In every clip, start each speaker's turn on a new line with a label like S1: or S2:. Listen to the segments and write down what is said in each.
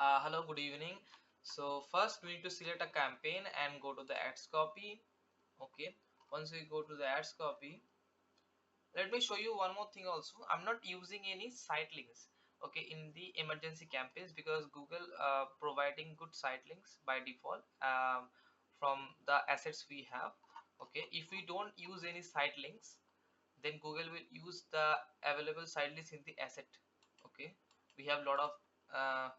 S1: Hello, good evening. So first we need to select a campaign and go to the ads copy. Okay. Once we go to the ads copy, let me show you one more thing also. I'm not using any site links. Okay, in the emergency campaigns because Google providing good site links by default from the assets we have. Okay, if we don't use any site links, then Google will use the available site links in the asset. Okay, we have a lot of uh,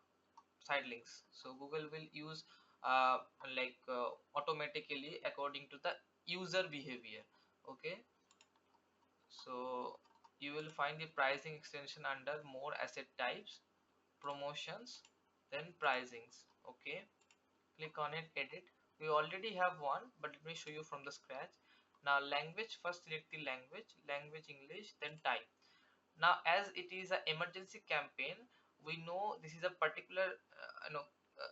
S1: side links, so Google will use uh, automatically according to the user behavior. Okay, so you will find the pricing extension under more asset types, promotions, then pricings. Okay, click on it, edit. We already have one, but let me show you from the scratch. Now language, first select the language English, then type. Now as it is an emergency campaign, we know this is a particular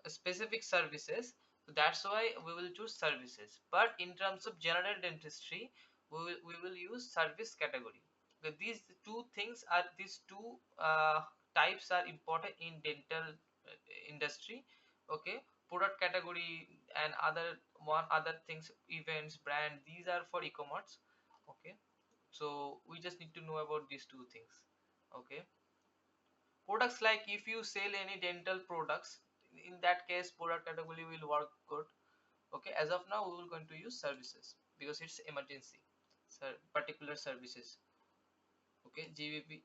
S1: specific services, so that's why we will choose services. But in terms of general dentistry, we will use service category. Okay, these two types are important in dental industry. Okay, product category and other things, events, brand, these are for e-commerce. Okay, so we just need to know about these two things. Okay, products, like if you sell any dental products, in that case product category will work good. Okay, as of now we will going to use services because it's emergency, particular services. Okay, GBP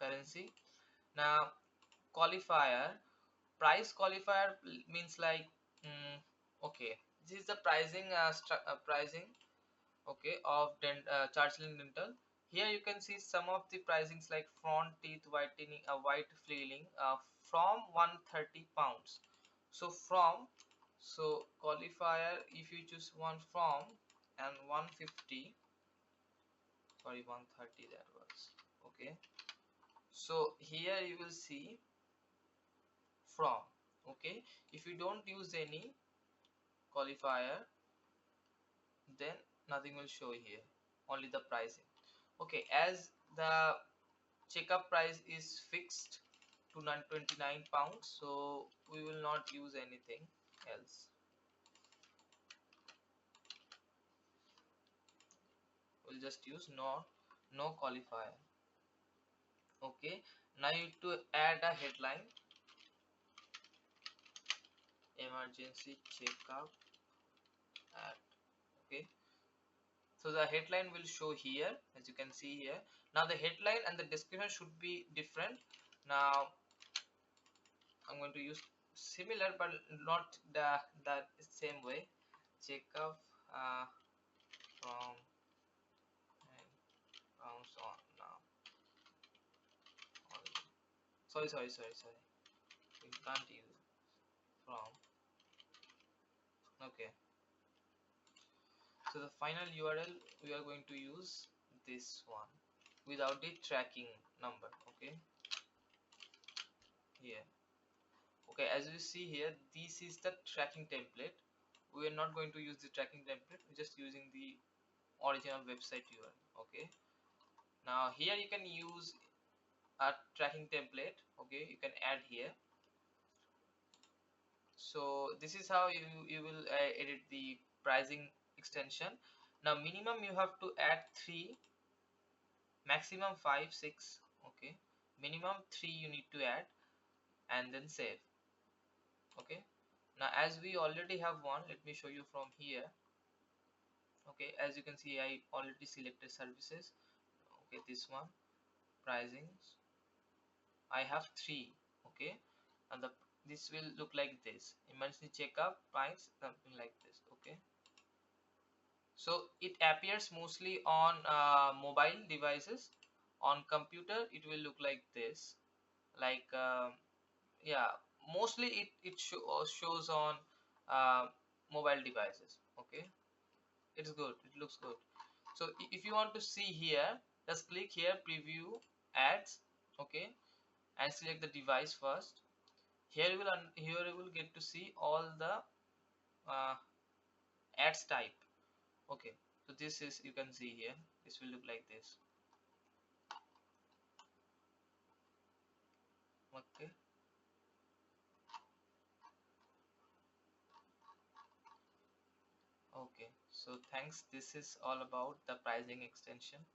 S1: currency. Now qualifier, price qualifier means like okay, this is the pricing, okay, of Chargeling Dental. Here you can see some of the pricings like front teeth whitening, white filling, from 130 pounds. So qualifier, if you choose one from, and 150, sorry, 130 that was. Okay, so here you will see from. Okay, if you don't use any qualifier, then nothing will show here, only the pricing. Okay, as the checkup price is fixed to 29 pounds, so we will not use anything else. We'll just use no qualifier. Okay, now you need to add a headline: emergency checkup ad. Okay, so the headline will show here, as you can see here. Now the headline and the description should be different. Now I'm going to use similar but not the same way. Checkup from pounds on now. Sorry. We can't use from. Okay. So the final URL, we are going to use this one without the tracking number. Okay. Here. Okay. As you see here, this is the tracking template. We are not going to use the tracking template. We're just using the original website URL. Okay. Now here you can use a tracking template. Okay. You can add here. So this is how you will edit the pricing extension. Now minimum you have to add 3, maximum 5, 6. Okay, minimum 3 you need to add, and then save. Okay, now as we already have one, let me show you from here. Okay, as you can see, I already selected services. Okay, this one, pricing, I have 3. Okay, and this will look like this: emergency checkup price, something like this. Okay, so it appears mostly on mobile devices. On computer it will look like this, like yeah, mostly it shows on uh, mobile devices. Okay, it's good, it looks good. So if you want to see here, just click here, preview ads. Okay, and select the device first. Here you will get to see all the uh, ads type. Okay, so this is, you can see here, this will look like this. Okay. Okay, so thanks. This is all about the pricing extension.